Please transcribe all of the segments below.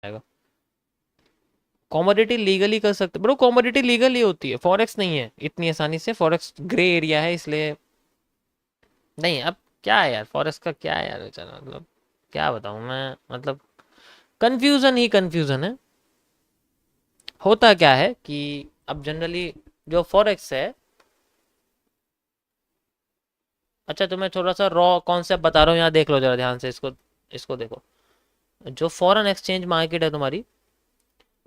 जाएगा। Commodity legally कर सकते ब्रो, कॉमोडिटी लीगल ही होती है, फॉरेक्स नहीं है इतनी आसानी से, फॉरेक्स ग्रे एरिया है इसलिए नहीं। अब क्या है यार फॉरेक्स का, क्या है यार बेचारा, मतलब क्या बताऊं मैं, मतलब कंफ्यूजन ही कंफ्यूजन है। होता क्या है कि अब जनरली जो फॉरेक्स है, अच्छा तुम्हें थोड़ा सा रॉ कॉन्सेप्ट बता रहा हूँ, यहाँ देख लो जरा ध्यान से इसको। इसको देखो, जो फॉरेन एक्सचेंज मार्केट है तुम्हारी,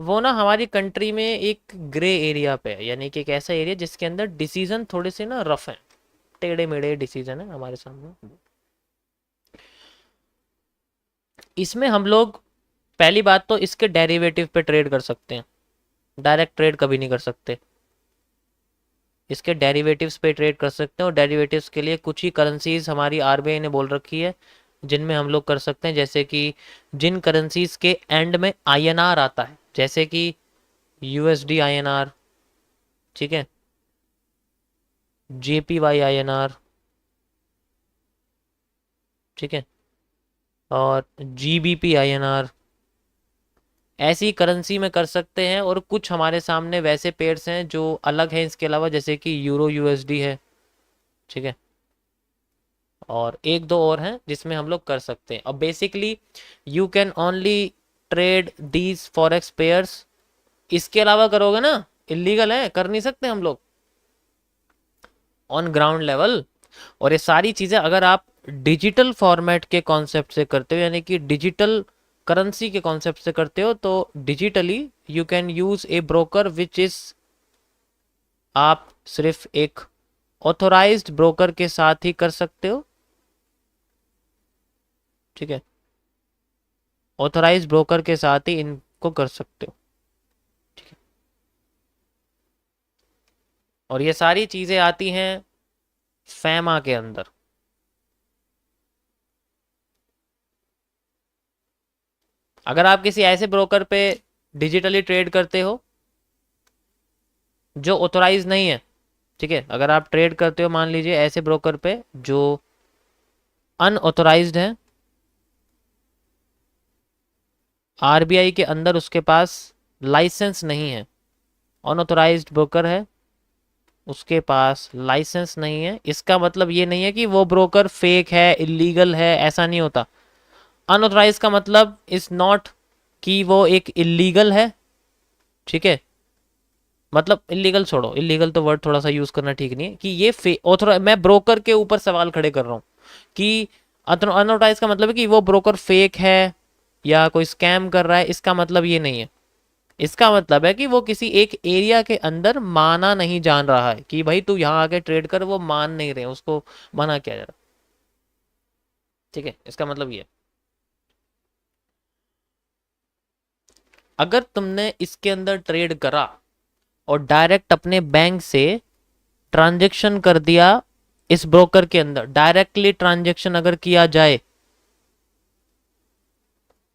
वो ना हमारी कंट्री में एक ग्रे एरिया पे है, यानी कि एक ऐसा एरिया जिसके अंदर डिसीजन थोड़े से ना रफ हैं, टेढ़े मेढ़े डिसीजन है हमारे सामने। इसमें हम लोग पहली बात तो इसके डेरिवेटिव पे ट्रेड कर सकते हैं, डायरेक्ट ट्रेड कभी नहीं कर सकते। इसके डेरिवेटिव्स पे ट्रेड कर सकते हैं, और डेरिवेटिव्स के लिए कुछ ही करेंसीज हमारी आरबीआई ने बोल रखी है जिनमें हम लोग कर सकते हैं, जैसे कि जिन करेंसीज के एंड में आईएनआर आता है, जैसे कि यूएसडी आईएनआर, ठीक है, जेपीवाई आईएनआर, ठीक है, और जीबीपी आईएनआर, ऐसी करेंसी में कर सकते हैं। और कुछ हमारे सामने वैसे पेयर्स हैं जो अलग हैं इसके अलावा, जैसे कि यूरो यूएसडी है, ठीक है, और एक दो और हैं जिसमें हम लोग कर सकते हैं। और basically you can only trade these forex pairs, इसके अलावा करोगे ना इलीगल है, कर नहीं सकते हम लोग ऑन ग्राउंड लेवल। और ये सारी चीज़ें अगर आप डिजिटल फॉर्मेट के कॉन्सेप्ट से करते हो, यानी कि डिजिटल करेंसी के कॉन्सेप्ट से करते हो, तो digitally you can use A broker which is, आप सिर्फ एक ऑथोराइज्ड ब्रोकर के साथ ही कर सकते हो, ठीक है, ऑथोराइज्ड ब्रोकर के साथ ही इनको कर सकते हो, ठीक है। और ये सारी चीज़ें आती हैं फैमा के अंदर। अगर आप किसी ऐसे ब्रोकर पे डिजिटली ट्रेड करते हो जो ऑथोराइज नहीं है, ठीक है, अगर आप ट्रेड करते हो मान लीजिए ऐसे ब्रोकर पे जो अनऑथोराइज्ड है, आरबीआई के अंदर उसके पास लाइसेंस नहीं है, अनऑथोराइज्ड ब्रोकर है, उसके पास लाइसेंस नहीं है, इसका मतलब ये नहीं है कि वो ब्रोकर फेक है, इलीगल है, ऐसा नहीं होता। अनऑथोराइज का मतलब इज नॉट कि वो एक इलीगल है, ठीक है, मतलब इलीगल छोड़ो, इलीगल तो वर्ड थोड़ा सा यूज करना ठीक नहीं है, कि ये ऑथोराइज, मैं ब्रोकर के ऊपर सवाल खड़े कर रहा हूँ कि अनऑथोराइज का मतलब है कि वो ब्रोकर फेक है या कोई स्कैम कर रहा है, इसका मतलब ये नहीं है। इसका मतलब है कि वो किसी एक एरिया के अंदर माना नहीं जान रहा है कि भाई तू यहाँ आके ट्रेड कर, वो मान नहीं रहे, उसको मना किया जा रहा, ठीक है, इसका मतलब ये है। अगर तुमने इसके अंदर ट्रेड करा और डायरेक्ट अपने बैंक से ट्रांजैक्शन कर दिया, इस ब्रोकर के अंदर डायरेक्टली ट्रांजैक्शन अगर किया जाए,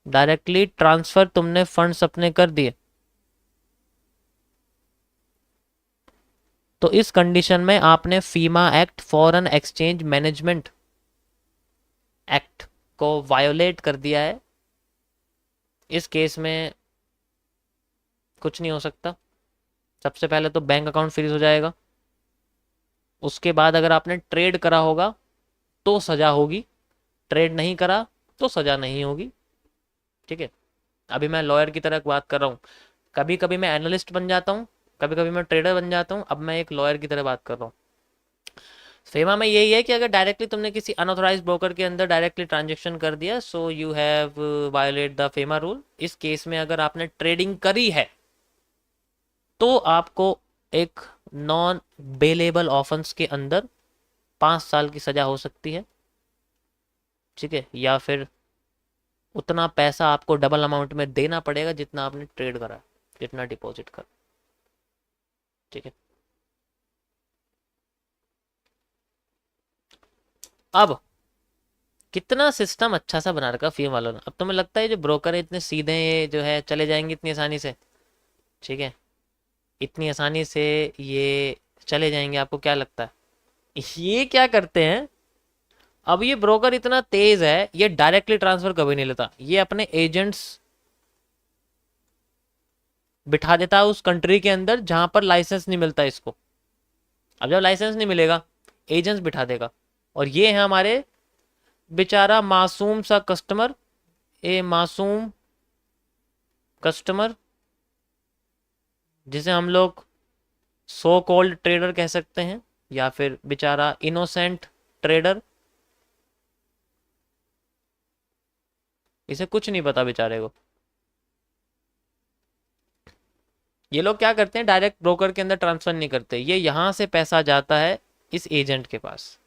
डायरेक्टली ट्रांसफर तुमने फंड्स अपने कर दिए, तो इस कंडीशन में आपने FEMA act, foreign exchange management act को वायोलेट कर दिया है। इस केस में कुछ नहीं हो सकता। सबसे पहले तो बैंक अकाउंट फ्रीज हो जाएगा, उसके बाद अगर आपने ट्रेड करा होगा तो सजा होगी, ट्रेड नहीं करा तो सजा नहीं होगी, ठीक है। अभी मैं लॉयर की तरह बात कर रहा हूँ, कभी कभी मैं एनालिस्ट बन जाता हूँ, कभी कभी मैं ट्रेडर बन जाता हूँ, अब मैं एक लॉयर की तरह बात कर रहा हूँ। फेमा में यही है कि अगर डायरेक्टली तुमने किसी अनऑथोराइज ब्रोकर के अंदर डायरेक्टली ट्रांजेक्शन कर दिया, so you have violet the FEMA rule. इस केस में अगर आपने ट्रेडिंग करी है तो आपको एक नॉन बेलेबल ऑफेंस के अंदर 5 साल की सजा हो सकती है, ठीक है, या फिर उतना पैसा आपको डबल अमाउंट में देना पड़ेगा जितना आपने ट्रेड करा, जितना डिपॉजिट कर, ठीक है। अब कितना सिस्टम अच्छा सा बना रखा फीम वालों ने। अब तुम्हें लगता है जो ब्रोकर है इतने सीधे ये जो है चले जाएंगे इतनी आसानी से, ठीक है, इतनी आसानी से ये चले जाएंगे, आपको क्या लगता है ये क्या करते हैं? अब ये ब्रोकर इतना तेज है, ये डायरेक्टली ट्रांसफर कभी नहीं लेता, ये अपने एजेंट्स बिठा देता है उस कंट्री के अंदर जहां पर लाइसेंस नहीं मिलता इसको। अब जब लाइसेंस नहीं मिलेगा, एजेंट्स बिठा देगा। और ये है हमारे बेचारा मासूम सा कस्टमर, ए मासूम कस्टमर, जिसे हम लोग सो कॉल्ड ट्रेडर कह सकते हैं, या फिर बेचारा इनोसेंट ट्रेडर। इसे कुछ नहीं पता बेचारे को। ये लोग क्या करते हैं, डायरेक्ट ब्रोकर के अंदर ट्रांसफर नहीं करते, ये यहां से पैसा जाता है इस एजेंट के पास।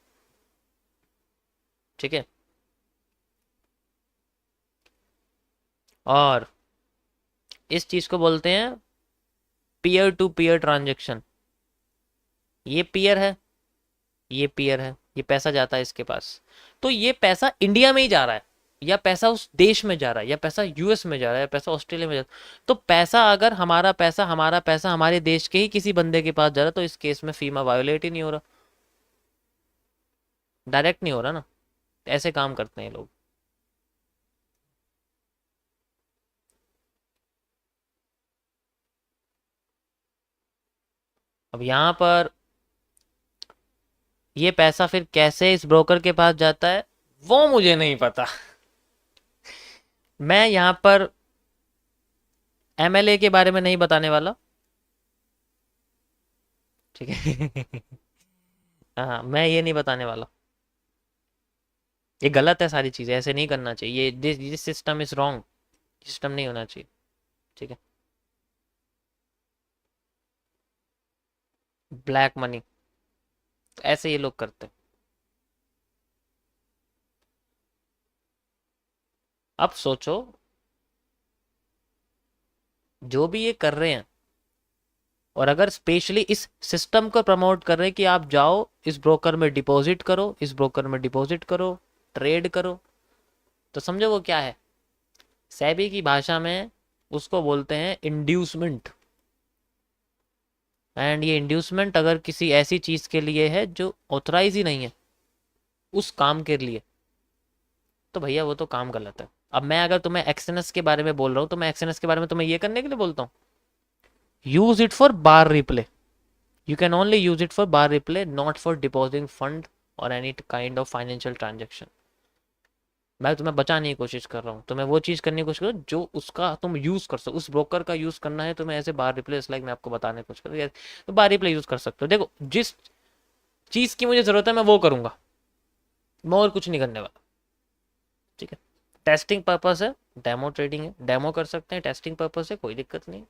ठीक है। और इस चीज को बोलते हैं पीयर टू पीयर ट्रांजेक्शन। ये पीयर है, ये पीयर है, ये पैसा जाता है इसके पास। तो ये पैसा इंडिया में ही जा रहा है, या पैसा उस देश में जा रहा है, या पैसा यूएस में जा रहा है, या पैसा ऑस्ट्रेलिया में जा रहा है। तो पैसा अगर हमारा पैसा हमारे देश के ही किसी बंदे के पास जा रहा है, तो इस केस में फीमा वायोलेट ही नहीं हो रहा, डायरेक्ट नहीं हो रहा ना। ऐसे काम करते हैं लोग। अब यहां पर ये पैसा फिर कैसे इस ब्रोकर के पास जाता है वो मुझे नहीं पता। मैं यहां पर एमएलए के बारे में नहीं बताने वाला। ठीक है। हाँ, मैं ये नहीं बताने वाला। ये गलत है, सारी चीजें ऐसे नहीं करना चाहिए। This system is wrong, system नहीं होना चाहिए। ठीक है। ब्लैक मनी, तो ऐसे ये लोग करते हैं। अब सोचो, जो भी ये कर रहे हैं, और अगर स्पेशली इस सिस्टम को प्रमोट कर रहे हैं कि आप जाओ इस ब्रोकर में डिपॉजिट करो, इस ब्रोकर में डिपॉजिट करो, ट्रेड करो, तो समझो वो क्या है। सेबी की भाषा में उसको बोलते हैं इंड्यूसमेंट। एंड ये इंड्यूसमेंट अगर किसी ऐसी चीज के लिए है जो ऑथराइज ही नहीं है उस काम के लिए, तो भैया वो तो काम गलत है। अब मैं अगर तुम्हें एक्सएनएस के बारे में बोल रहा हूँ, तो मैं एक्सएनएस के बारे में तुम्हें ये करने के लिए बोलता हूँ, use it for bar replay. You can only use it for bar replay, not for depositing fund और any kind of financial transaction. मैं तुम्हें बचाने की कोशिश कर रहा हूँ, तुम्हें वो चीज करने की कोशिश करो जो उसका तुम यूज कर सको। उस ब्रोकर का यूज करना है तुम्हें, ऐसे बार रिप्लेस लाइक मैं आपको बताने की कोशिश करूँ, तो बार रिप्ले यूज कर सकते हो। देखो, जिस चीज की मुझे जरूरत है मैं वो करूंगा, मैं और कुछ नहीं करने वाला। ठीक है। टेस्टिंग पर्पस है, डेमो ट्रेडिंग है, डेमो कर सकते हैं। टेस्टिंग पर्पस है, कोई दिक्कत नहीं,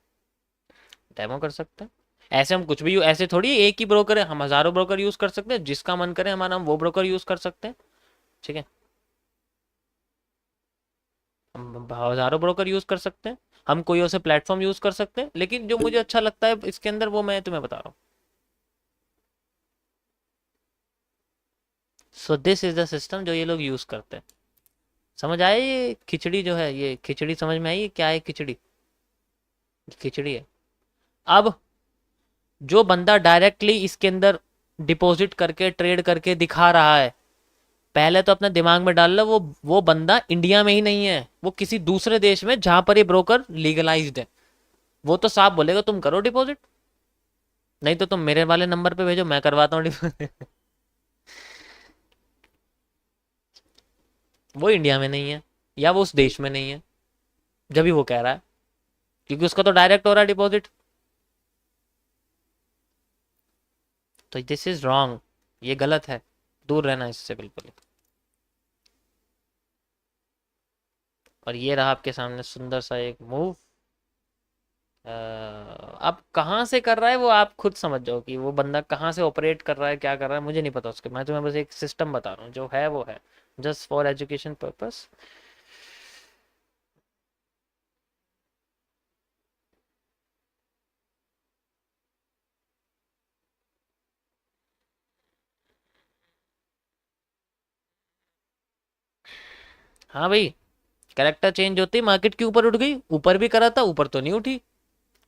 डेमो कर सकते हैं। ऐसे हम कुछ भी, ऐसे थोड़ी एक ही ब्रोकर है, हम हजारों ब्रोकर यूज कर सकते हैं, जिसका मन करे हमारा हम वो ब्रोकर यूज कर सकते हैं। ठीक है। हम हजारों ब्रोकर यूज कर सकते हैं, हम कोई और से प्लेटफॉर्म यूज कर सकते हैं, लेकिन जो मुझे अच्छा लगता है इसके अंदर वो मैं तुम्हें बता रहा हूँ। So this is the system जो ये लोग यूज करते हैं। समझ आए? ये खिचड़ी जो है, ये खिचड़ी समझ में आई? क्या है खिचड़ी? खिचड़ी है। अब जो बंदा डायरेक्टली इसके अंदर डिपॉजिट करके ट्रेड करके दिखा रहा है, पहले तो अपने दिमाग में डाल लो, वो बंदा इंडिया में ही नहीं है, वो किसी दूसरे देश में जहां पर ये ब्रोकर लीगलाइज्ड है। वो तो साफ बोलेगा तुम करो डिपॉजिट, नहीं तो तुम मेरे वाले नंबर पे भेजो, मैं करवाता हूँ डिपॉजिट। वो इंडिया में नहीं है, या वो उस देश में नहीं है जब भी वो कह रहा है, क्योंकि उसका तो डायरेक्ट हो रहा है डिपॉजिट। तो दिस इज रॉन्ग, ये गलत है, दूर रहना इससे बिल्कुल। और ये रहा आपके सामने सुंदर सा एक मूव। अब कहाँ से कर रहा है वो आप खुद समझ जाओ, कि वो बंदा कहाँ से ऑपरेट कर रहा है, क्या कर रहा है, मुझे नहीं पता उसके। मैं तुम्हें बस एक सिस्टम बता रहा हूँ, जो है वो है, जस्ट फॉर एजुकेशन पर्पस। हाँ भाई, कैरेक्टर चेंज होती मार्केट के ऊपर उठ गई, ऊपर भी करा था, ऊपर तो नहीं उठी,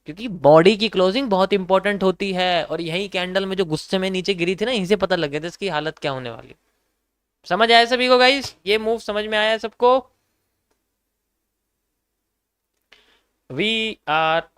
क्योंकि बॉडी की क्लोजिंग बहुत इंपॉर्टेंट होती है। और यही कैंडल में जो गुस्से में नीचे गिरी थी ना, यहीं से पता लग गया था इसकी हालत क्या होने वाली। समझ आया सभी को गाइस? ये मूव समझ में आया सबको? We are